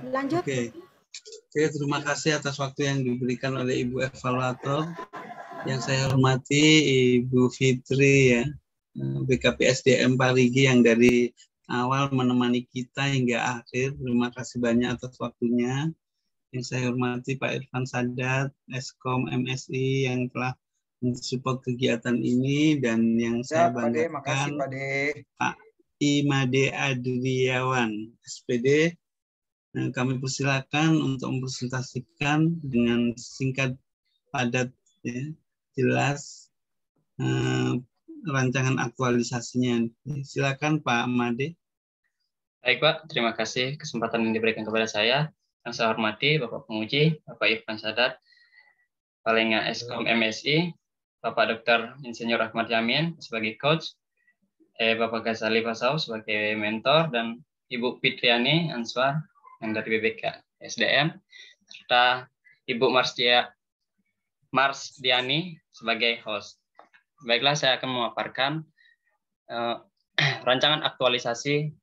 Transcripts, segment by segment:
Lanjut. Oke, terima kasih atas waktu yang diberikan oleh Ibu Evaluator. Yang saya hormati Ibu Fitri ya, BKP SDM Parigi yang dari awal menemani kita hingga akhir. Terima kasih banyak atas waktunya. Yang saya hormati Pak Irfan Sadat, Eskom MSI yang telah mensupport kegiatan ini, dan yang saya banggakan makasih Pak De. Pak Imade Adriawan, SPD. Kami persilakan untuk mempresentasikan dengan singkat, padat, ya, jelas rancangan aktualisasinya. Silakan Pak Made. Baik Pak, terima kasih kesempatan yang diberikan kepada saya. Yang saya hormati Bapak Penguji, Bapak Irfan Sadat, Palinga Eskom MSI, Bapak Dr. Insinyur Ahmad Yamin sebagai coach, Bapak Ghazali Fasau sebagai mentor, dan Ibu Fitriani Answar yang dari BBK SDM, serta Ibu Marsdiani sebagai host. Baiklah, saya akan memaparkan rancangan aktualisasi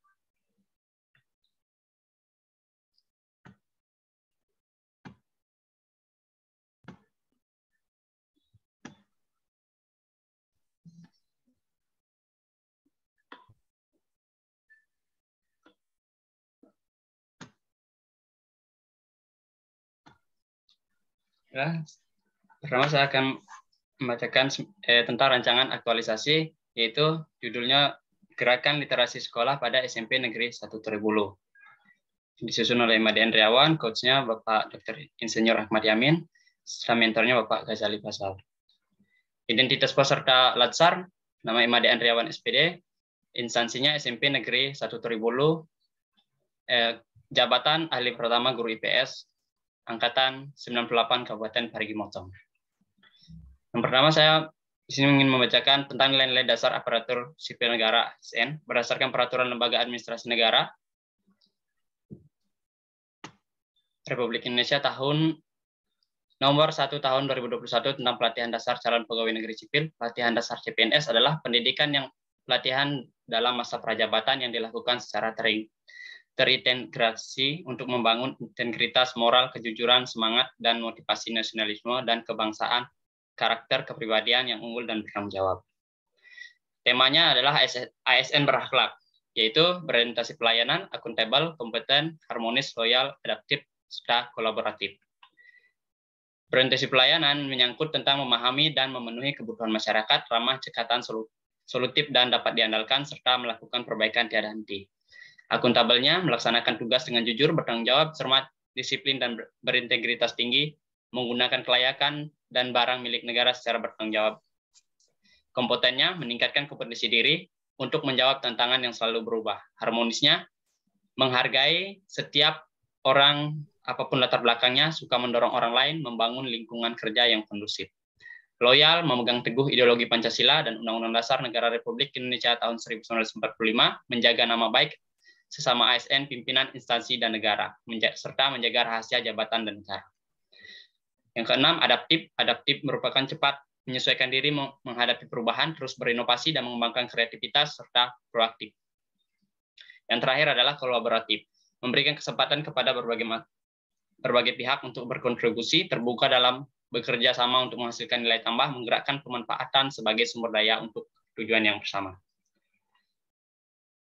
ya. Pertama saya akan membacakan tentang rancangan aktualisasi, yaitu judulnya Gerakan Literasi Sekolah pada SMP Negeri 1 Tribulu. Disusun oleh Imade Andriawan, coachnya Bapak Dr. Insinyur Ahmad Yamin, serta mentornya Bapak Ghazali Fasau. Identitas peserta Latsar, nama Imade Andriawan SPD, instansinya SMP Negeri 1 Tribulu, jabatan ahli pertama guru IPS, angkatan 98 Kabupaten Parigi Motong. Yang pertama, saya di sini ingin membacakan tentang nilai-nilai dasar aparatur sipil negara (ASN) berdasarkan Peraturan Lembaga Administrasi Negara Republik Indonesia tahun nomor 1 tahun 2021 tentang pelatihan dasar calon pegawai negeri sipil. Pelatihan dasar CPNS adalah pendidikan yang pelatihan dalam masa prajabatan yang dilakukan secara terintegrasi untuk membangun integritas moral, kejujuran, semangat, dan motivasi nasionalisme dan kebangsaan, karakter kepribadian yang unggul dan bertanggung jawab. Temanya adalah ASN berakhlak, yaitu berorientasi pelayanan, akuntabel, kompeten, harmonis, loyal, adaptif, serta kolaboratif. Berorientasi pelayanan menyangkut tentang memahami dan memenuhi kebutuhan masyarakat, ramah, cekatan, solutif, dan dapat diandalkan, serta melakukan perbaikan tiada henti. Akuntabelnya melaksanakan tugas dengan jujur, bertanggung jawab, cermat, disiplin, dan berintegritas tinggi, menggunakan kelayakan dan barang milik negara secara bertanggung jawab. Kompetennya meningkatkan kompetensi diri untuk menjawab tantangan yang selalu berubah. Harmonisnya menghargai setiap orang apapun latar belakangnya, suka mendorong orang lain, membangun lingkungan kerja yang kondusif. Loyal, memegang teguh ideologi Pancasila dan Undang-Undang Dasar Negara Republik Indonesia tahun 1945, menjaga nama baik sesama ASN, pimpinan instansi dan negara, serta menjaga rahasia jabatan dan negara. Yang keenam, adaptif. Adaptif merupakan cepat menyesuaikan diri menghadapi perubahan, terus berinovasi dan mengembangkan kreativitas, serta proaktif. Yang terakhir adalah kolaboratif, memberikan kesempatan kepada berbagai pihak untuk berkontribusi, terbuka dalam bekerja sama untuk menghasilkan nilai tambah, menggerakkan pemanfaatan sebagai sumber daya untuk tujuan yang bersama.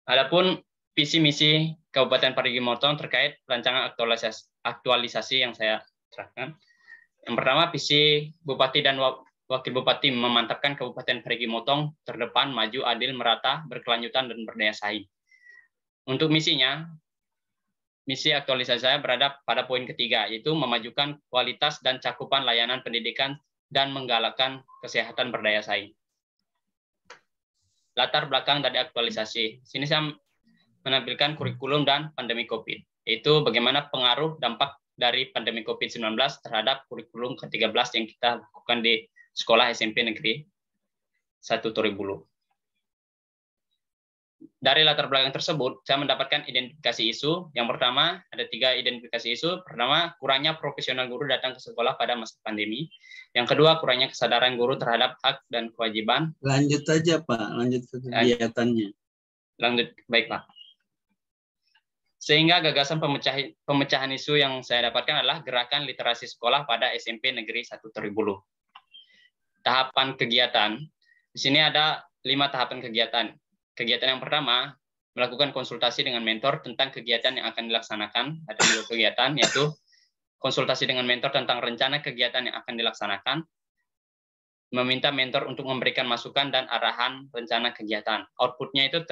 Adapun visi misi Kabupaten Parigi Motong terkait rancangan aktualisasi yang saya terangkan. Yang pertama, visi Bupati dan Wakil Bupati memantapkan Kabupaten Parigi Motong terdepan, maju, adil, merata, berkelanjutan, dan berdaya saing. Untuk misinya, misi aktualisasi saya berada pada poin ketiga, yaitu memajukan kualitas dan cakupan layanan pendidikan dan menggalakkan kesehatan berdaya saing. Latar belakang dari aktualisasi. Sini saya menampilkan kurikulum dan pandemi COVID, yaitu bagaimana pengaruh dampak dari pandemi COVID-19 terhadap kurikulum ke-13 yang kita lakukan di Sekolah SMP Negeri 1 Tribulu. Dari latar belakang tersebut, saya mendapatkan identifikasi isu. Yang pertama, ada 3 identifikasi isu. Pertama, kurangnya profesional guru datang ke sekolah pada masa pandemi. Yang kedua, kurangnya kesadaran guru terhadap hak dan kewajiban. Lanjut aja Pak, lanjut ke kegiatannya. Lanjut, baik Pak. Sehingga gagasan pemecahan isu yang saya dapatkan adalah gerakan literasi sekolah pada SMP Negeri 1 Tribulu. Tahapan kegiatan, di sini ada 5 tahapan kegiatan. Kegiatan yang pertama, melakukan konsultasi dengan mentor tentang kegiatan yang akan dilaksanakan. Ada 2 kegiatan, yaitu konsultasi dengan mentor tentang rencana kegiatan yang akan dilaksanakan, meminta mentor untuk memberikan masukan dan arahan rencana kegiatan. Outputnya itu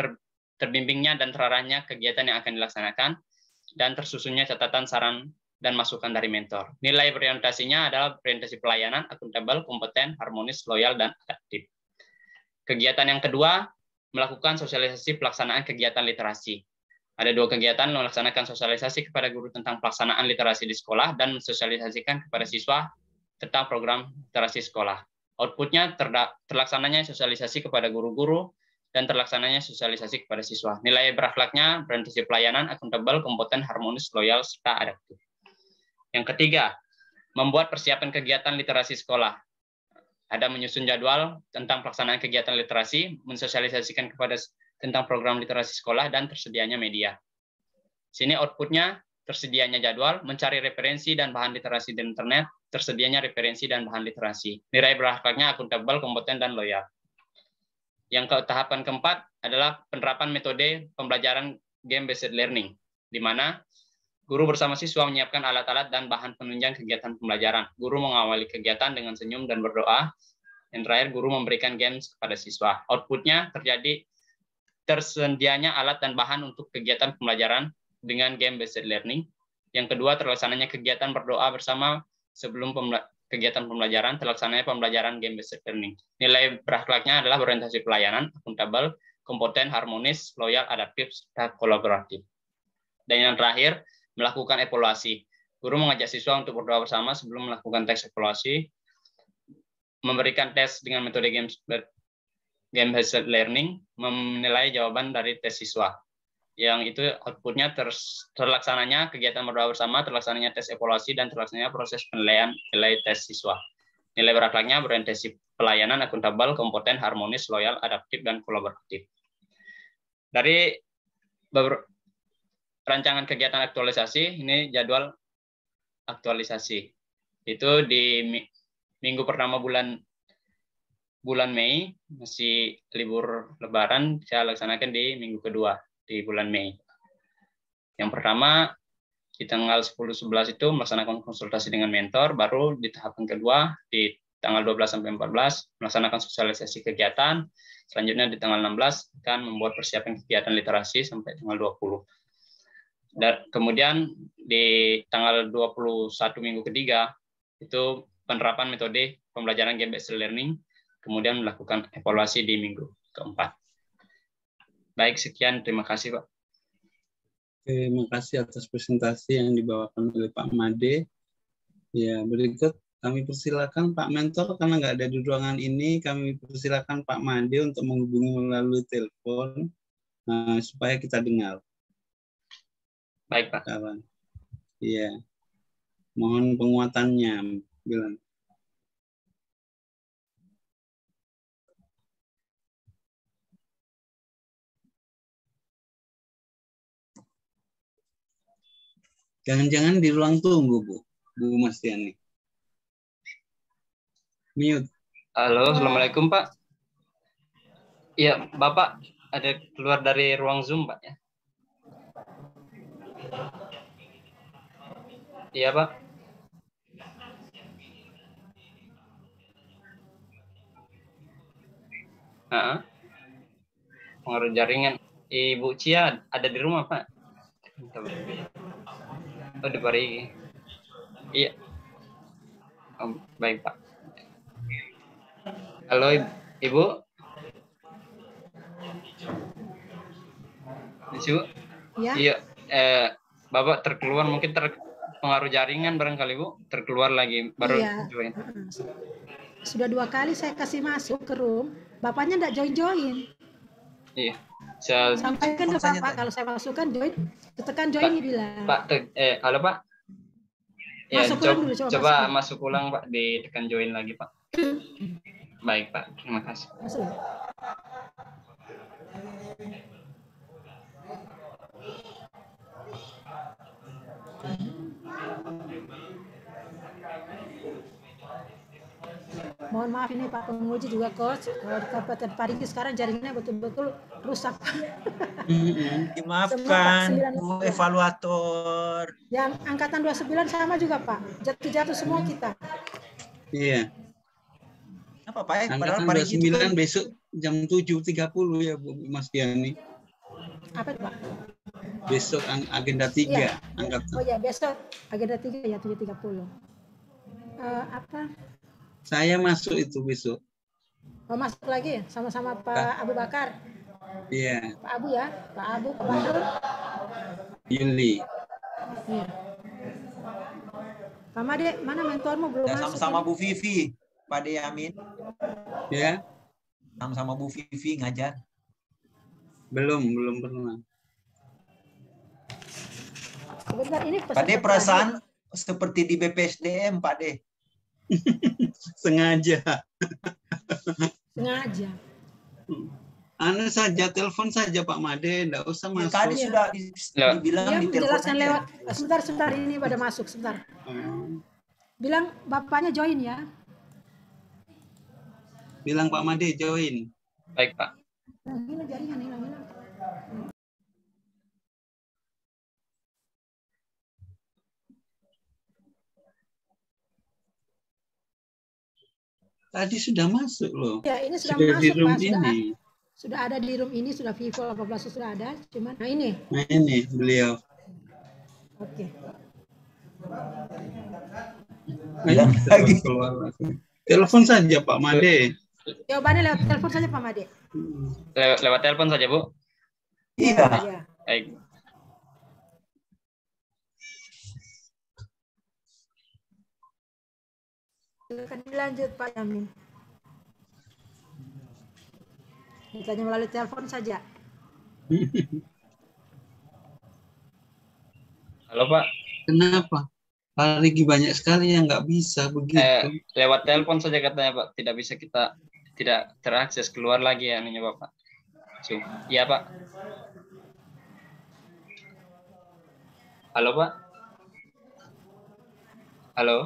terbimbingnya dan terarahnya kegiatan yang akan dilaksanakan, dan tersusunnya catatan, saran, dan masukan dari mentor. Nilai orientasinya adalah orientasi pelayanan, akuntabel, kompeten, harmonis, loyal, dan adaptif. Kegiatan yang kedua, melakukan sosialisasi pelaksanaan kegiatan literasi. Ada 2 kegiatan, melaksanakan sosialisasi kepada guru tentang pelaksanaan literasi di sekolah, dan mensosialisasikan kepada siswa tentang program literasi sekolah. Outputnya terlaksananya sosialisasi kepada guru-guru, dan terlaksananya sosialisasi kepada siswa. Nilai berakhlaknya, orientasi pelayanan, akuntabel, kompeten, harmonis, loyal, serta adaptif. Yang ketiga, membuat persiapan kegiatan literasi sekolah. Ada menyusun jadwal tentang pelaksanaan kegiatan literasi, mensosialisasikan kepada tentang program literasi sekolah, dan tersedianya media. Sini outputnya, tersedianya jadwal, mencari referensi dan bahan literasi di internet, tersedianya referensi dan bahan literasi. Nilai berakhlaknya akuntabel, kompeten, dan loyal. Yang tahapan keempat adalah penerapan metode pembelajaran game-based learning, di mana guru bersama siswa menyiapkan alat-alat dan bahan penunjang kegiatan pembelajaran. Guru mengawali kegiatan dengan senyum dan berdoa. Yang terakhir, guru memberikan games kepada siswa. Outputnya tersedianya alat dan bahan untuk kegiatan pembelajaran dengan game-based learning. Yang kedua, terlaksananya kegiatan berdoa bersama sebelum kegiatan pembelajaran, terlaksananya pembelajaran game-based learning. Nilai berakhlaknya adalah orientasi pelayanan, akuntabel, kompeten, harmonis, loyal, adaptif, dan kolaboratif. Dan yang terakhir, melakukan evaluasi. Guru mengajak siswa untuk berdoa bersama sebelum melakukan tes evaluasi, memberikan tes dengan metode game-based learning, menilai jawaban dari tes siswa. Yang itu outputnya terlaksananya kegiatan berdoa bersama, terlaksananya tes evaluasi, dan terlaksananya proses penilaian nilai tes siswa. Nilai berakhlaknya berorientasi pelayanan, akuntabel, kompeten, harmonis, loyal, adaptif, dan kolaboratif. Dari rancangan kegiatan aktualisasi, ini jadwal aktualisasi. Itu di minggu pertama bulan Mei, masih libur Lebaran, saya laksanakan di minggu kedua di bulan Mei. Yang pertama, di tanggal 10-11 itu melaksanakan konsultasi dengan mentor, baru di tahapan kedua, di tanggal 12-14, melaksanakan sosialisasi kegiatan, selanjutnya di tanggal 16, akan membuat persiapan kegiatan literasi sampai tanggal 20. Dan kemudian di tanggal 21 minggu ketiga, itu penerapan metode pembelajaran game-based learning, kemudian melakukan evaluasi di minggu keempat. Baik, sekian. Terima kasih, Pak. Terima kasih atas presentasi yang dibawakan oleh Pak Made. Ya, berikut kami persilakan Pak Mentor, karena nggak ada di ruangan ini, kami persilakan Pak Made untuk menghubungi melalui telepon supaya kita dengar. Baik, Pak. Iya. Mohon penguatannya, Bilang. Jangan-jangan di ruang tunggu, Bu Marstiani. Mute. Halo, Assalamualaikum, Pak. Iya, Bapak ada keluar dari ruang Zoom, Pak, ya? Iya, Pak. Pengaruh jaringan. Ibu Cia ada di rumah, Pak? Oh, di Parigi. Iya. Oh, baik, Pak. Halo, Ibu. Ibu. Ya. Iya. Bapak terkeluar, mungkin pengaruh jaringan barangkali, Bu. Terkeluar lagi, baru join. Sudah 2 kali saya kasih masuk ke room, Bapaknya enggak join-join. Iya. Sampaikan ke Bapak kalau saya masukkan join, tekan join nih bilang. Pak, halo Pak. Ya, masuk ulang dulu, coba masuk ulang, Pak, ditekan join lagi, Pak. Baik, Pak. Terima kasih. Masuk. Mohon maaf ini Pak Penguji juga coach, kalau di Kabupaten Parigi sekarang jaringannya betul-betul rusak. Dimaafkan, Semua, Pak, Bu 9. evaluator. Yang angkatan 29 sama juga Pak, jatuh-jatuh semua kita. Iya. Apa Pak? Padahal Angkatan Parigi itu 29 besok jam 7.30 ya Bu Mas Diani. Apa itu Pak? Besok agenda 3 Iya. angkatan. Oh ya, besok agenda 3 ya 7.30. Apa? Saya masuk itu besok. Oh, masuk lagi sama-sama Pak Abu Bakar. Iya, Pak Abu ya, Pak Abu, Pak Badrul. Yuli. Iya. Pak Made, mana mentormu belum dan masuk? sama-sama ini? Bu Vivi, Pak De Amin. Ya, Sama-sama Bu Vivi ngajar. belum pernah. Sebentar ini Pak De perasaan seperti di BPSDM, Pak De. Sengaja. sengaja. Anu saja, telepon saja Pak Made, enggak usah Ya, masuk. tadi sudah dibilang Dia di telepon menjelaskan aja. lewat sebentar ini pada masuk sebentar. Bilang bapaknya join ya. Bilang Pak Made join. Baik, Pak. Hilang jaringan, hilang. Tadi sudah masuk loh. Ya, ini sudah Sudah masuk di room Pak, ini. sudah ada di room ini, sudah Vivo 18 sudah ada, cuman nah ini. Nah ini beliau. Oke. Bilang Ayo, lagi. keluar lagi. Telepon saja Pak Made. Jawabannya lewat telepon saja Pak Made. Lewat telepon saja, Bu. Iya. Ya. Baik. Silakan dilanjut Pak Yamin. Ditanya melalui telepon saja. Halo, Pak. Kenapa? Pak Rigi banyak sekali yang nggak bisa begitu. Lewat telepon saja katanya, Pak. Tidak bisa kita tidak terakses keluar lagi ya anunya, Bapak. Iya, Pak. Halo, Pak. Halo.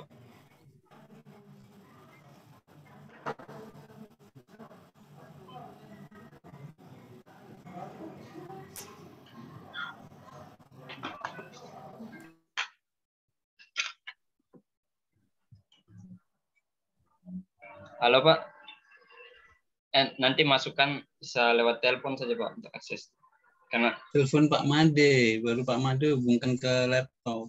Halo, Pak. Nanti masukkan bisa lewat telepon saja, Pak, untuk akses. Karena Telepon Pak Made, baru Pak Made hubungkan ke laptop.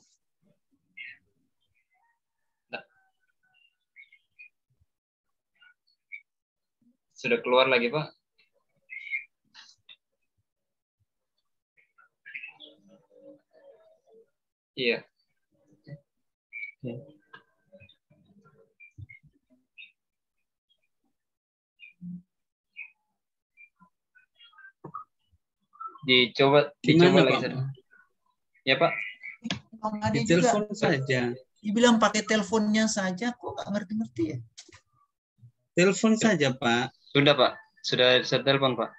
sudah keluar lagi, Pak. Iya. Dicoba Gimana, lagi Pak? saja. Ya, Pak. Bang Ade Di juga telepon saja. dibilang pakai teleponnya saja, kok nggak ngerti-ngerti ya? Telepon saja, Pak. Sudah, Pak. Sudah telepon, Pak.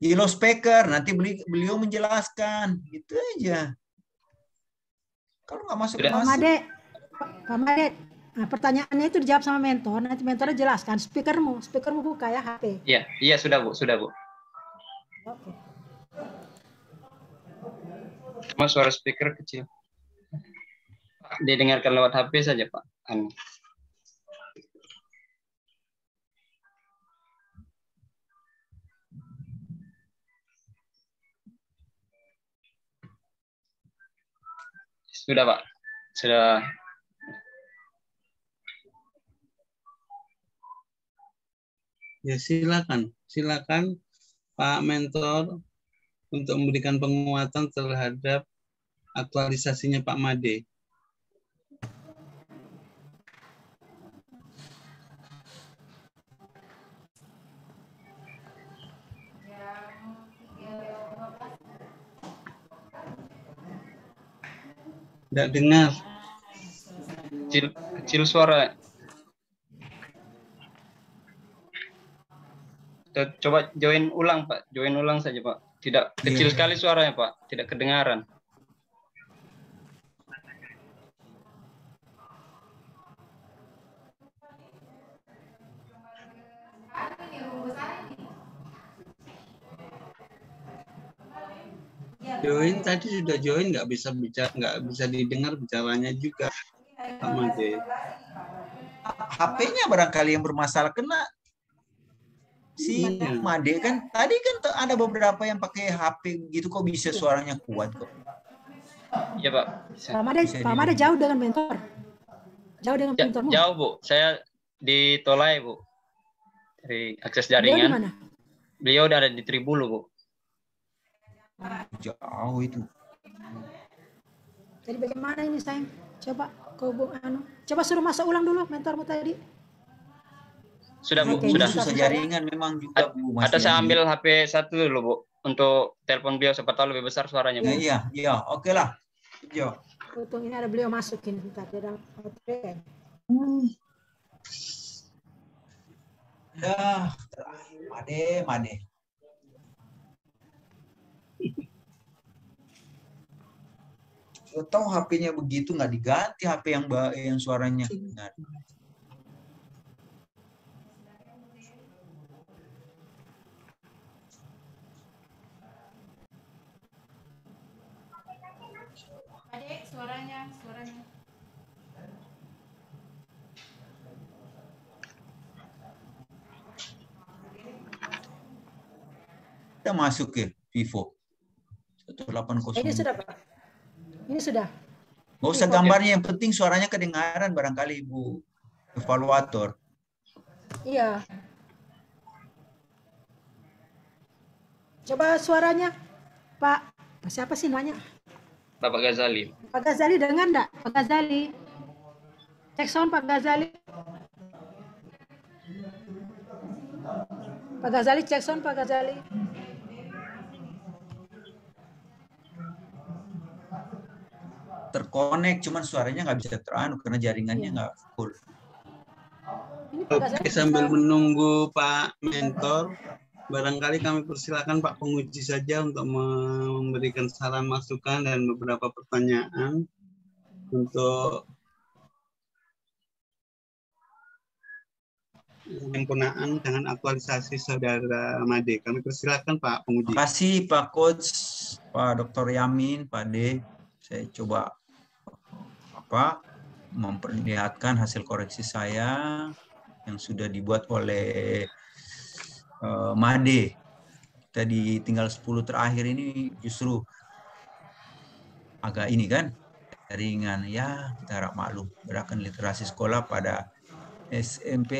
Yellow speaker, nanti beliau menjelaskan, gitu aja. Kalau nggak masuk, Sudah. Pak Made, nah, pertanyaannya itu dijawab sama mentor, nanti mentornya jelaskan. Speakermu buka ya HP. Iya, sudah, Bu. Oke. Cuma suara speaker kecil. Didengarkan lewat HP saja, Pak. Sudah, Pak. Sudah. Ya, silakan Pak Mentor untuk memberikan penguatan terhadap aktualisasinya Pak Made. Tidak dengar. Kecil suara. Coba join ulang, Pak. Join ulang saja, Pak. Tidak kecil sekali suaranya, Pak. Tidak kedengaran. Join tadi sudah join, nggak bisa bicara, nggak bisa didengar bicaranya juga, Pak Made. HP-nya barangkali yang bermasalah, kena si Iya. Made kan tadi kan ada beberapa yang pakai HP gitu, kok bisa suaranya kuat kok. Iya Pak. Bisa. Pak Made, Bisa Pak Made didengar. jauh dengan mentor. Jauh dengan mentormu. Jauh Bu, saya di Tolai Bu. Dari akses Beliau di jaringan. mana? Beliau udah ada di Tribulu Bu. Jauh itu. Jadi bagaimana ini sayang? Coba kau coba suruh masuk ulang dulu mentormu tadi. Sudah Bu, Oke, sudah. Susah jaringan memang juga Bu. Atau saya Masih- ambil HP satu dulu Bu untuk telepon beliau, siapa tahu lebih besar suaranya Bu. Iya, oke lah. Yo. Untung ini ada beliau masukin bentar di dalam baterai. Ya, terakhir. Made. Sudah tahu HP-nya begitu, nggak diganti HP yang suaranya. Nah, Adek, suaranya. kita masuk ke Vivo 180. Ini sudah Pak. Ini sudah. Nggak usah gambarnya, yang penting suaranya kedengaran barangkali Ibu evaluator. Iya. Coba suaranya Pak. Siapa sih namanya? Bapak Ghazali. Pak Ghazali dengar enggak? Pak Ghazali. Cek sound Pak Ghazali. Pak Ghazali cek sound Pak Ghazali. Terkonek, cuman suaranya nggak bisa teranu karena jaringannya nggak full. Ini Pak Ghazali. Oke, sambil menunggu Pak Mentor, barangkali kami persilakan Pak Penguji saja untuk memberikan saran masukan dan beberapa pertanyaan untuk penyempurnaan dengan aktualisasi Saudara Made. Kami persilakan Pak Penguji. Terima kasih Pak Coach, Pak Dr. Yamin, Pak D. Saya coba memperlihatkan hasil koreksi saya yang sudah dibuat oleh Made. Tadi tinggal 10 terakhir ini justru agak ini kan ringan, ya kita harap maklum. Gerakan literasi sekolah pada SMP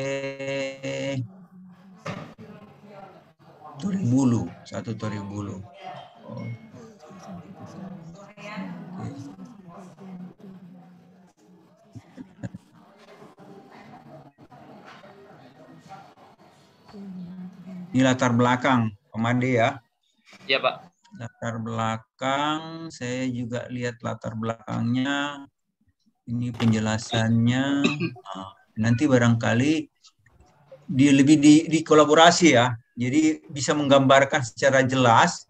Toribulu, 1 Toribulu. Oh. Ini latar belakang Pemade ya. Iya Pak. Latar belakang, saya juga lihat latar belakangnya. Ini penjelasannya. Nah, nanti barangkali lebih dikolaborasi ya. Jadi bisa menggambarkan secara jelas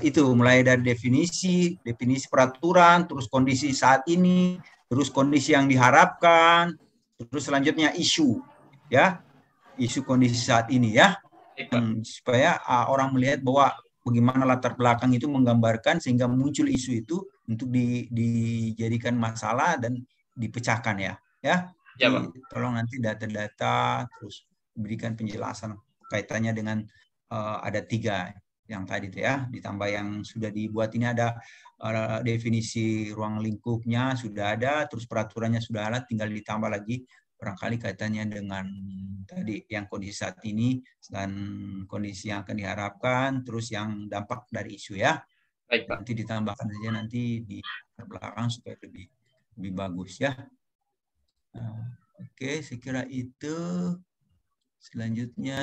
itu mulai dari definisi peraturan, terus kondisi saat ini, terus kondisi yang diharapkan, terus selanjutnya isu ya. Isu kondisi saat ini ya. Supaya orang melihat bahwa bagaimana latar belakang itu menggambarkan sehingga muncul isu itu untuk dijadikan masalah dan dipecahkan ya. Ya, Pak. Tolong nanti data-data terus berikan penjelasan kaitannya dengan ada 3 yang tadi itu ya, ditambah yang sudah dibuat ini ada definisi ruang lingkupnya sudah ada, terus peraturannya sudah ada, tinggal ditambah lagi barangkali kaitannya dengan tadi yang kondisi saat ini dan kondisi yang akan diharapkan, terus yang dampak dari isu ya. Baik, Pak. Nanti ditambahkan saja nanti di belakang supaya lebih bagus ya. Oke, saya kira itu. Selanjutnya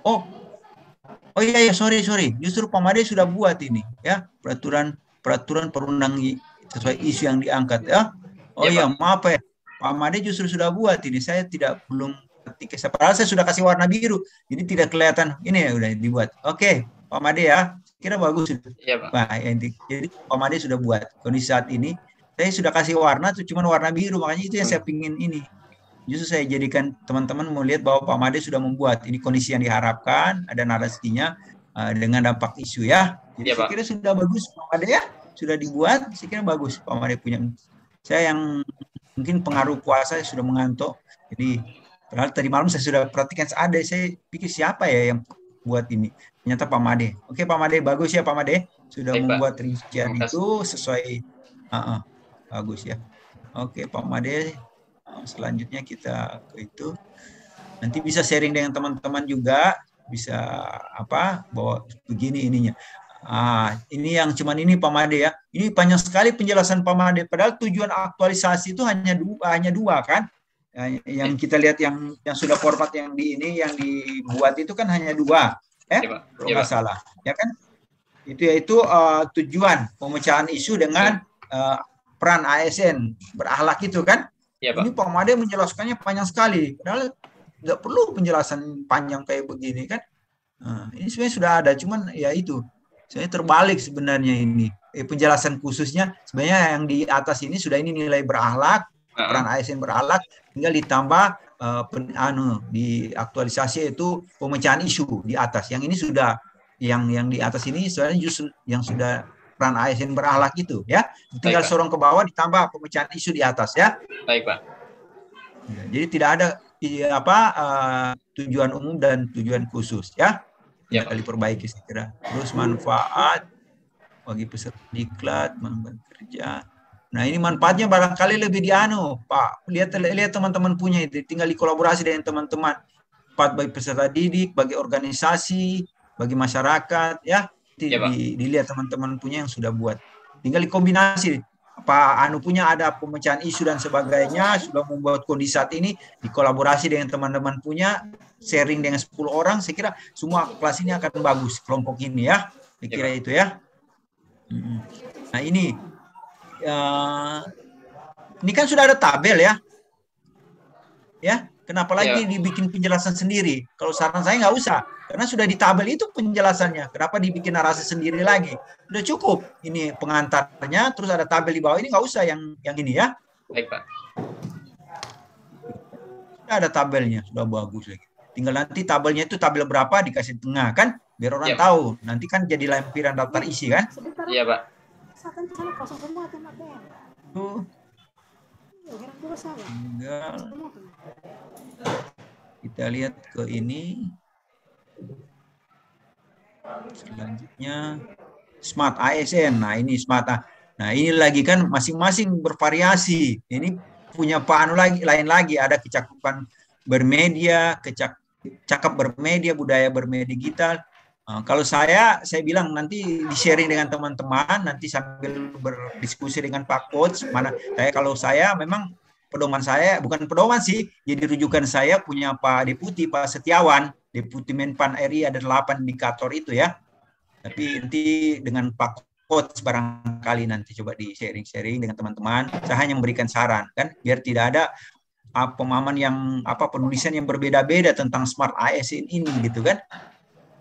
Oh iya sorry. Justru Pak Made sudah buat ini ya, peraturan perundang sesuai isu yang diangkat ya. Oh iya, maaf ya. Pak Made justru sudah buat ini. Saya belum ketik. Padahal saya sudah kasih warna biru. Jadi tidak kelihatan. Ini ya udah dibuat. Oke, Pak Made ya. Kira bagus. Iya, Pak. Nah, jadi Pak Made sudah buat. Kondisi saat ini saya sudah kasih warna, cuma warna biru. Makanya itu yang saya pingin ini. Justru saya jadikan teman-teman melihat bahwa Pak Made sudah membuat. Ini kondisi yang diharapkan, ada narasinya. dengan dampak isu ya. Jadi Ya, saya Pak. kira sudah bagus Pak Made ya, sudah dibuat, saya kira bagus Pak Made punya. Saya yang mungkin pengaruh puasa sudah mengantuk, jadi padahal tadi malam saya sudah perhatikan ada, saya pikir siapa ya yang buat ini, ternyata Pak Made. Oke Pak Made, bagus ya Pak Made, sudah Baik, Pak. membuat rincian Terima kasih. itu sesuai, bagus ya. Oke Pak Made, selanjutnya kita ke itu. Nanti bisa sharing dengan teman-teman juga, bisa bahwa begini ininya. Ini yang cuman ini Pak Made ya. Ini panjang sekali penjelasan Pak Made. Padahal tujuan aktualisasi itu hanya dua kan. Yang kita lihat yang sudah format yang dibuat itu kan hanya dua, Ya, Pak. kalau Ya, nggak Pak. salah, ya kan? Itu yaitu tujuan pemecahan isu dengan peran ASN berakhlak itu kan. Ya, Pak. Ini Pak Made menjelaskannya panjang sekali. Padahal nggak perlu penjelasan panjang kayak begini kan. Ini sebenarnya sudah ada, cuman ya itu. Saya terbalik sebenarnya ini. Penjelasan khususnya sebenarnya yang di atas ini sudah ini nilai berakhlak, peran ASN berakhlak, tinggal ditambah di aktualisasi itu pemecahan isu di atas. Yang ini sudah yang di atas ini sebenarnya justru yang sudah peran ASN berakhlak itu ya. Tinggal Baik, Pak. sorong ke bawah ditambah pemecahan isu di atas ya. Baik, Pak. Ya, jadi tidak ada tujuan umum dan tujuan khusus ya. Ya, Tinggal diperbaiki saya kira. Terus manfaat bagi peserta diklat, manfaat kerja. Nah ini manfaatnya barangkali lebih Pak. Lihat teman-teman punya itu. Tinggal dikolaborasi dengan teman-teman. Manfaat bagi peserta didik, bagi organisasi, bagi masyarakat ya. Ya, Pak. Dilihat teman-teman punya yang sudah buat. Tinggal dikombinasi. Punya ada pemecahan isu dan sebagainya, sudah membuat kondisi saat ini, dikolaborasi dengan teman-teman punya, sharing dengan 10 orang, saya kira semua kelas ini akan bagus, kelompok ini ya, saya kira itu ya. Nah ini kan sudah ada tabel ya, kenapa lagi dibikin penjelasan sendiri? Kalau saran saya nggak usah, karena sudah di tabel itu penjelasannya. Kenapa dibikin narasi sendiri lagi? Udah cukup. Ini pengantarnya, terus ada tabel di bawah ini, nggak usah yang ini ya. Baik, Pak. Sudah ada tabelnya, sudah bagus lagi. Tinggal nanti tabelnya itu tabel berapa dikasih tengah kan, biar orang tahu. Nanti kan jadi lampiran daftar isi kan. Iya, Pak. Tuh. Tinggal kita lihat ke ini. Selanjutnya Smart ASN. Nah ini Smart. Nah ini lagi kan masing-masing bervariasi. Ini punya lain lagi. Ada kecakupan bermedia, cakap bermedia, budaya bermedia digital. Kalau saya bilang nanti di-sharing dengan teman-teman, nanti sambil berdiskusi dengan Pak Coach. Kalau saya memang pedoman saya, bukan pedoman sih, jadi rujukan saya punya Pak Deputi, Pak Setiawan, Deputi Menpan RI, ada 8 indikator itu ya. Tapi nanti dengan Pak Coach barangkali nanti coba di-sharing dengan teman-teman. Saya hanya memberikan saran kan, biar tidak ada pemahaman yang penulisan yang berbeda-beda tentang Smart ASN ini gitu kan.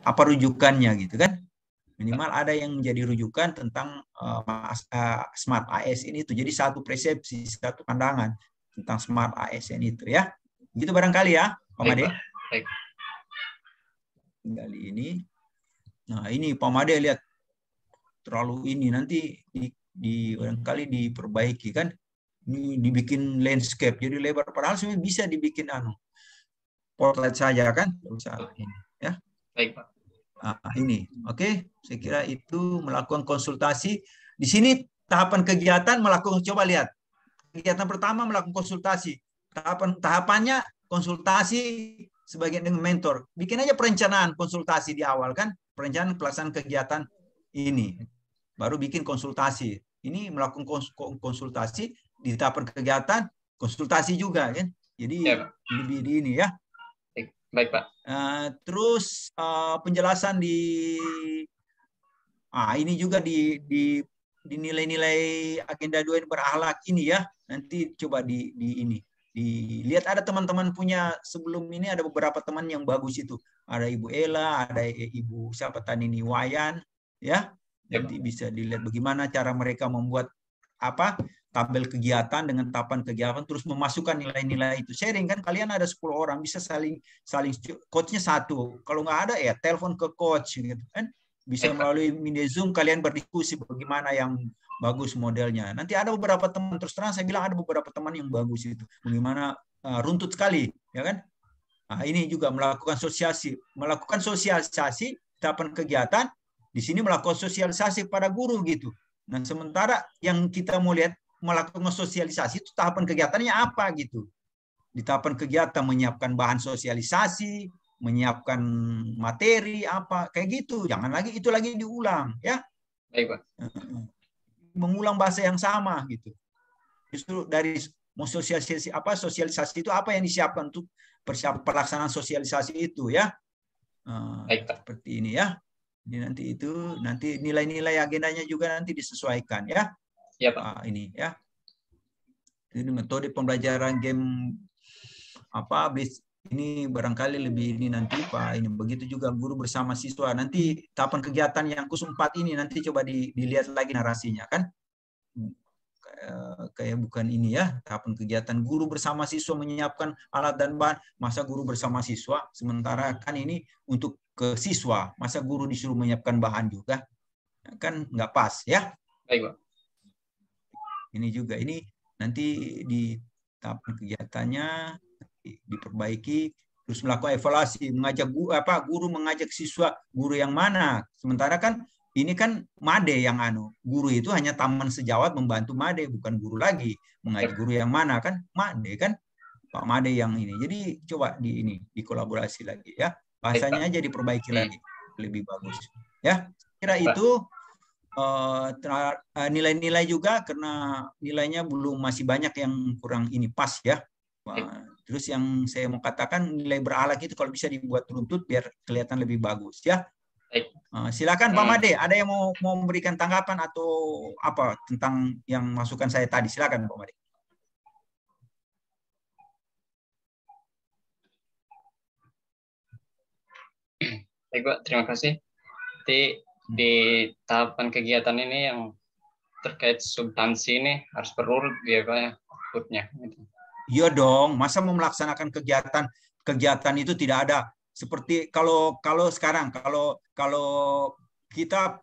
Apa rujukannya gitu kan. Minimal ada yang menjadi rujukan tentang Smart ASN itu. Jadi satu persepsi, satu pandangan tentang Smart ASN itu ya. Gitu barangkali ya, Pak Made. Baik. Tinggal ini. Nah, ini Pak Made lihat terlalu ini nanti barangkali diperbaiki kan. Ini dibikin landscape jadi lebar, padahal sebenarnya bisa dibikin portrait saja kan. Bisa ini ya. Baik, Pak. Ini oke. Saya kira itu melakukan konsultasi. Di sini tahapan kegiatan coba lihat. Kegiatan pertama melakukan konsultasi. Tahapannya konsultasi sebagian dengan mentor. Bikin aja perencanaan konsultasi di awal kan. Perencanaan pelaksanaan kegiatan ini. Baru bikin konsultasi. Ini melakukan konsultasi di tahapan kegiatan, konsultasi juga kan. Jadi lebih di ini ya. Baik, Pak. Terus penjelasan ini juga di nilai-nilai agenda 2 yang berakhlak ini ya. Nanti coba dilihat, ada teman-teman punya sebelum ini ada beberapa teman yang bagus itu. Ada Ibu Ella, ada Ibu siapa Tanini Wayan ya. Nanti bisa dilihat bagaimana cara mereka membuat tabel kegiatan dengan tahapan kegiatan, terus memasukkan nilai-nilai itu. Sharing kan, kalian ada 10 orang, bisa saling coachnya satu. Kalau nggak ada ya telepon ke coach gitu kan. Bisa melalui mini Zoom kalian berdiskusi bagaimana yang bagus modelnya. Nanti ada beberapa teman, terus terang saya bilang ada beberapa teman yang bagus itu. Bagaimana runtut sekali, ya kan? Nah, ini juga melakukan sosialisasi tahapan kegiatan. Di sini melakukan sosialisasi pada guru gitu. Nah, sementara yang kita mau lihat melakukan sosialisasi itu tahapan kegiatannya apa gitu. Di tahapan kegiatan menyiapkan bahan sosialisasi, menyiapkan materi apa kayak gitu. Jangan lagi itu lagi diulang, ya. Baik, Pak. Mengulang bahasa yang sama gitu. Justru dari mau sosialisasi itu apa yang disiapkan untuk pelaksanaan sosialisasi itu, ya. Baik, Pak. Seperti ini, ya. Jadi nanti nilai-nilai agendanya juga nanti disesuaikan, ya. Ya, Pak. Ini, ya. Ini metode pembelajaran game ini barangkali lebih ini nanti Pak. Ini begitu juga guru bersama siswa. Nanti tahapan kegiatan yang khusus 4 ini nanti coba dilihat lagi narasinya kan. Kayak bukan ini ya, tahapan kegiatan guru bersama siswa menyiapkan alat dan bahan. Masa guru bersama siswa, sementara kan ini untuk ke siswa. Masa guru disuruh menyiapkan bahan juga, kan nggak pas ya. Baik, Pak. Ini juga, ini nanti di tahapan kegiatannya diperbaiki, terus melakukan evaluasi, mengajak guru mengajak siswa, guru yang mana. Sementara kan ini kan Made yang guru itu hanya taman sejawat membantu Made, bukan guru lagi. Mengajak guru yang mana kan Made kan, Pak Made yang ini. Jadi coba dikolaborasi lagi ya. Bahasanya aja diperbaiki lagi, lebih bagus. Ya, kira itu nilai-nilai juga karena nilainya masih banyak yang kurang ini pas ya. Terus yang saya mau katakan nilai beralak itu kalau bisa dibuat runtut biar kelihatan lebih bagus ya. Silakan Pak Made, ada yang mau memberikan tanggapan atau apa tentang yang masukan saya tadi? Silakan Pak Made. Baik, Pak, terima kasih. Di tahapan kegiatan ini yang terkait substansi ini harus berurut dia Pak outputnya. Iya dong, masa mau melaksanakan kegiatan itu tidak ada seperti kalau sekarang kalau kita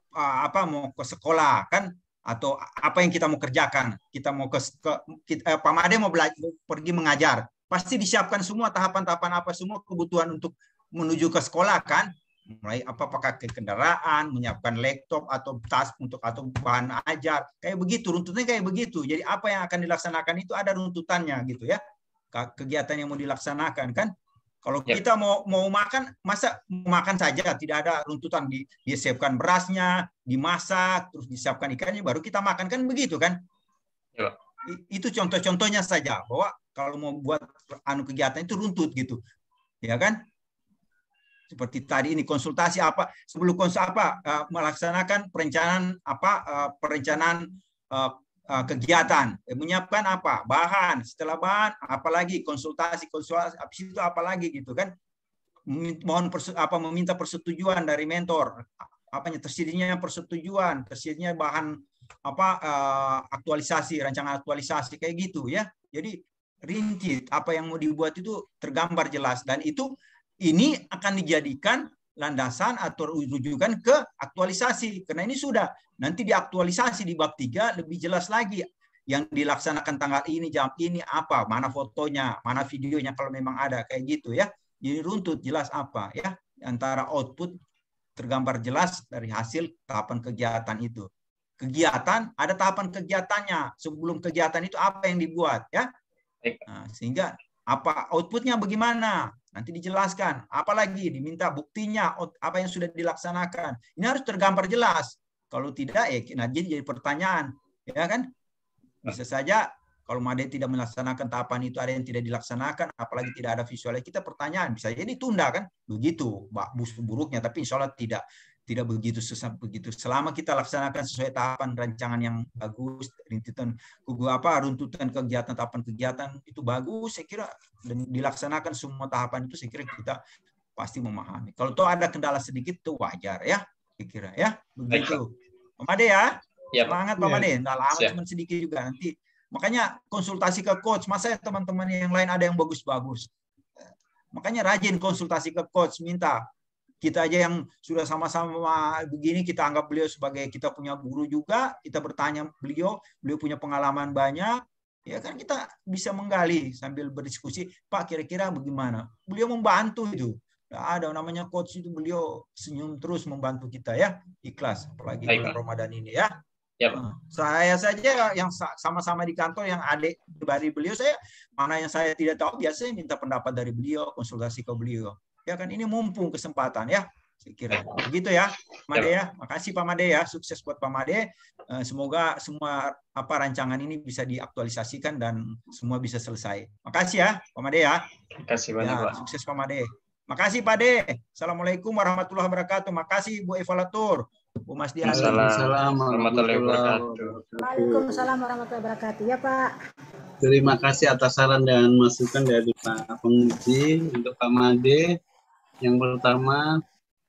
mau ke sekolah kan atau apa yang kita mau kerjakan, kita mau Pak Made mau pergi mengajar, pasti disiapkan semua tahapan-tahapan apa semua kebutuhan untuk menuju ke sekolah kan. Mulai pakai kendaraan, menyiapkan laptop atau tas atau bahan ajar, kayak begitu, runtutnya kayak begitu. Jadi apa yang akan dilaksanakan itu ada runtutannya gitu ya. Kegiatan yang mau dilaksanakan kan. Kalau kita mau makan, masa makan saja tidak ada runtutan, disiapkan berasnya, dimasak, terus disiapkan ikannya baru kita makan kan begitu kan. Ya. Itu contoh-contohnya saja bahwa kalau mau buat kegiatan itu runtut gitu. Ya kan? Seperti tadi ini konsultasi sebelum melaksanakan perencanaan kegiatan, menyiapkan bahan, setelah bahan apalagi konsultasi habis itu apalagi gitu kan, meminta persetujuan dari mentor, tersedianya persetujuan, tersedianya bahan aktualisasi, rancangan aktualisasi kayak gitu ya. Jadi rinci apa yang mau dibuat itu tergambar jelas, dan ini akan dijadikan landasan atau rujukan ke aktualisasi. Karena ini sudah nanti diaktualisasi di bab 3 lebih jelas lagi yang dilaksanakan tanggal ini, jam ini apa, mana fotonya, mana videonya kalau memang ada kayak gitu ya. Jadi runtut jelas apa ya, antara output tergambar jelas dari hasil tahapan kegiatan itu. Kegiatan ada tahapan kegiatannya, sebelum kegiatan itu apa yang dibuat ya. Nah, sehingga outputnya bagaimana nanti dijelaskan, apalagi diminta buktinya apa yang sudah dilaksanakan. Ini harus tergambar jelas. Kalau tidak jadi pertanyaan, ya kan? Bisa saja kalau Made tidak melaksanakan tahapan itu, ada yang tidak dilaksanakan, apalagi tidak ada visualnya, kita pertanyaan, bisa jadi ditunda kan? Begitu buruknya, tapi insya Allah tidak begitu selama kita laksanakan sesuai tahapan rancangan yang bagus, runtutan kegiatan, tahapan kegiatan itu bagus, saya kira, dan dilaksanakan semua tahapan itu, saya kira kita pasti memahami. Kalau toh ada kendala sedikit itu wajar ya, saya kira ya, begitu. Pak Made ya. Ya, Pak. Semangat Pak Made, nggak lama, Siap. cuma sedikit juga nanti. Makanya konsultasi ke coach. Masa teman-teman yang lain ada yang bagus-bagus. Makanya rajin konsultasi ke coach, minta. Kita aja yang sudah sama-sama begini, kita anggap beliau sebagai kita punya guru juga. Kita bertanya beliau punya pengalaman banyak. Ya kan kita bisa menggali sambil berdiskusi. Pak, kira-kira bagaimana? Beliau membantu itu. Ada namanya coach itu, beliau senyum terus membantu kita ya. Ikhlas, apalagi Baik, bulan Pak. Ramadan ini ya. Ya, Pak. Saya saja yang sama-sama di kantor, yang adik dari beliau, saya mana yang saya tidak tahu biasanya minta pendapat dari beliau, konsultasi ke beliau. Ya kan, ini mumpung kesempatan ya, saya kira. Begitu ya, Made ya. Makasih Pak Made ya, sukses buat Pak Made. Semoga semua rancangan ini bisa diaktualisasikan dan semua bisa selesai. Makasih ya, Pak Made ya. Terima kasih banyak, Ya, Pak. sukses Pak Made. Makasih Pak De. Assalamualaikum warahmatullahi wabarakatuh. Makasih Bu Evaluator, Bu Mas Dias. Waalaikumsalam warahmatullahi wabarakatuh. Waalaikumsalam warahmatullahi wabarakatuh. Ya Pak. Terima kasih atas saran dan masukan dari Pak Penguji untuk Pak Made. Yang pertama,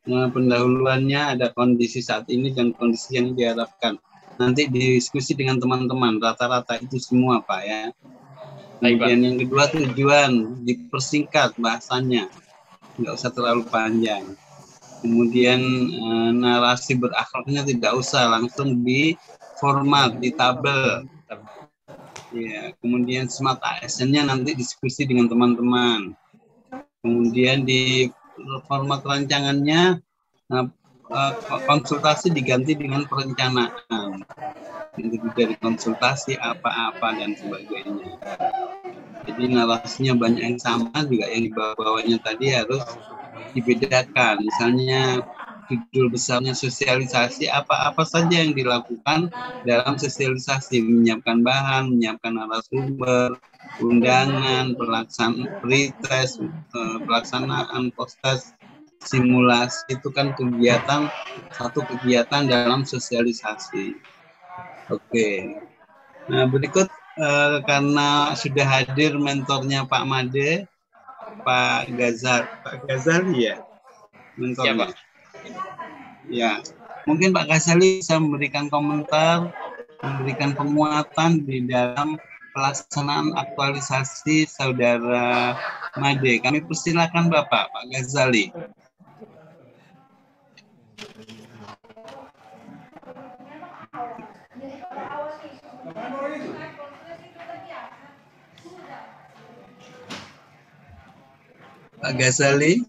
pendahuluannya ada kondisi saat ini dan kondisi yang diharapkan. Nanti diskusi dengan teman-teman, rata-rata itu semua Pak ya. Kemudian yang kedua, tujuan, dipersingkat bahasanya, nggak usah terlalu panjang. Kemudian narasi berakhlaknya tidak usah, langsung di format, di tabel. Ya, kemudian smart ASN-nya nanti diskusi dengan teman-teman. Kemudian di format rancangannya konsultasi diganti dengan perencanaan. Jadi dari konsultasi apa-apa dan sebagainya. Jadi narasinya banyak yang sama, juga yang di bawah-bawahnya tadi harus dibedakan. Misalnya judul besarnya sosialisasi, apa-apa saja yang dilakukan dalam sosialisasi, menyiapkan bahan, menyiapkan narasumber, undangan, pretest, pelaksanaan postas, simulasi, itu kan satu kegiatan dalam sosialisasi. Oke. Nah, berikut karena sudah hadir mentornya Pak Made, Pak Ghazali ya, mentornya. Ya, Pak. Ya, mungkin Pak Ghazali bisa memberikan komentar, memberikan penguatan di dalam pelaksanaan aktualisasi Saudara Made. Kami persilakan Bapak, Pak Ghazali. Pak Ghazali.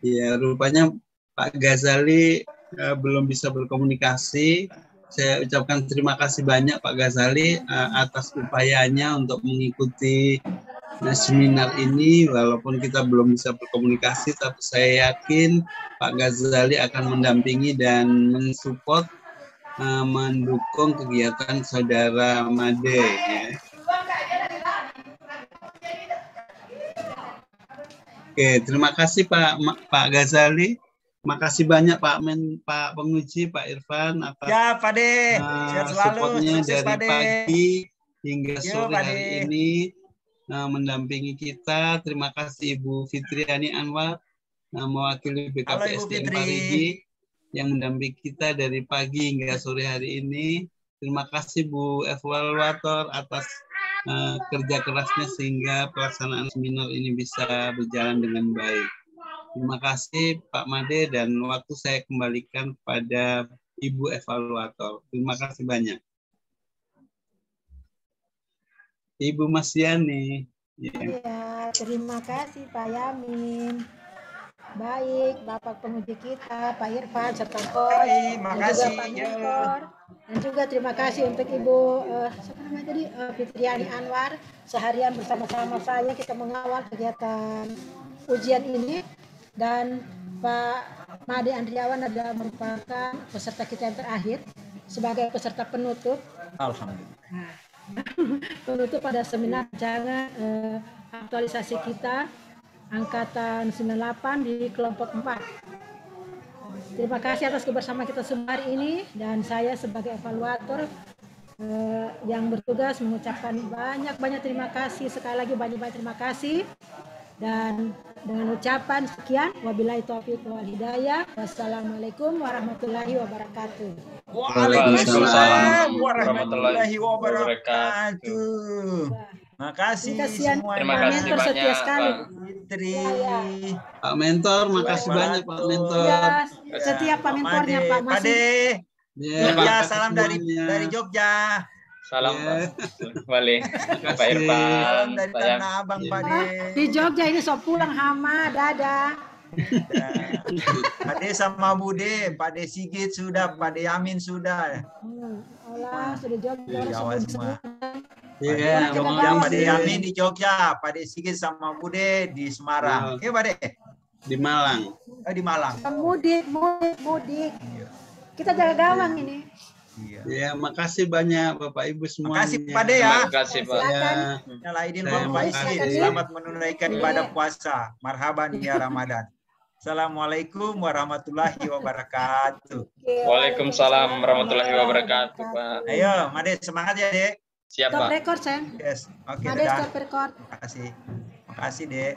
Ya, rupanya Pak Ghazali belum bisa berkomunikasi. Saya ucapkan terima kasih banyak Pak Ghazali atas upayanya untuk mengikuti seminar ini. Walaupun kita belum bisa berkomunikasi, tapi saya yakin Pak Ghazali akan mendampingi dan mensupport, mendukung kegiatan Saudara Made. Ya. Oke, terima kasih Pak Ghazali. Makasih banyak Pak Penguji, Pak Irfan atas ya, Pak De. Sehat selalu, supportnya sukses, dari Pak De. pagi hingga sore Pak hari De. ini mendampingi kita. Terima kasih Ibu Fitriani Anwar mewakili BKPSDM Parigi yang mendampingi kita dari pagi hingga sore hari ini. Terima kasih Bu Evaluator atas kerja kerasnya sehingga pelaksanaan seminar ini bisa berjalan dengan baik. Terima kasih Pak Made, dan waktu saya kembalikan kepada Ibu Evaluator. Terima kasih banyak. Ibu Mas Yani. Ya, terima kasih Pak Yamin. Baik, Bapak Penguji kita, Pak Irfan, serta Coach, dan juga Pak Mentor. Dan juga terima kasih untuk Ibu siapa namanya tadi, Fitriani Anwar. Seharian bersama-sama saya kita mengawal kegiatan ujian ini. Dan Pak Made Andriawan adalah merupakan peserta kita yang terakhir sebagai peserta penutup. Alhamdulillah. Penutup pada seminar rancangan aktualisasi kita angkatan 98 di kelompok 4. Terima kasih atas kebersamaan kita semua hari ini, dan saya sebagai evaluator yang bertugas mengucapkan banyak terima kasih, sekali lagi banyak terima kasih, dan Dengan ucapan sekian, wabillahi taufiq wal hidayah. Wassalamualaikum warahmatullahi wabarakatuh. Waalaikumsalam warahmatullahi wabarakatuh. Makasih semua. Terima kasih Mentor setia banyak, sekali. Pak. Fitri. Pak Mentor, makasih banyak Pak Mentor. Ya, setiap Pak Mentornya Pak Pak Masih. De. Ya, Jogja, makasih salam dari semuanya. Jogja. Salam Ya. Pak. Balik. Pak kasih. Irfan. Salam dari Saya Tanah Abang, Pak De. Di Jogja ini sok pulang hama, dadah. Ya. Pak De sama Bude, Pak De Sigit sudah, Pak De Amin sudah. Allah, sudah Jogja. Di Jawa semua. Iya, Jogja, Jogja, Pak De makasih. Amin di Jogja, Pak De Sigit sama Bude di Semarang. Oke, Pak De. Di Malang. Di Malang. Mudik. Kita jaga gawang ini. Iya. Ya, makasih banyak Bapak Ibu semuanya. Makasih Pak De ya. terima kasih Pak. Ya, Nyala izin Saya Bapak makasih. Izin. Selamat menunaikan ibadah puasa. Marhaban ya Ramadan. Assalamualaikum warahmatullahi wabarakatuh. Waalaikumsalam warahmatullahi wabarakatuh, Pak. Ayo, Made semangat ya, Dek. Siap, Stop Pak. record, Sen. Yes. Oke, Ada dadah. stop record. Makasih. Makasih, Dek.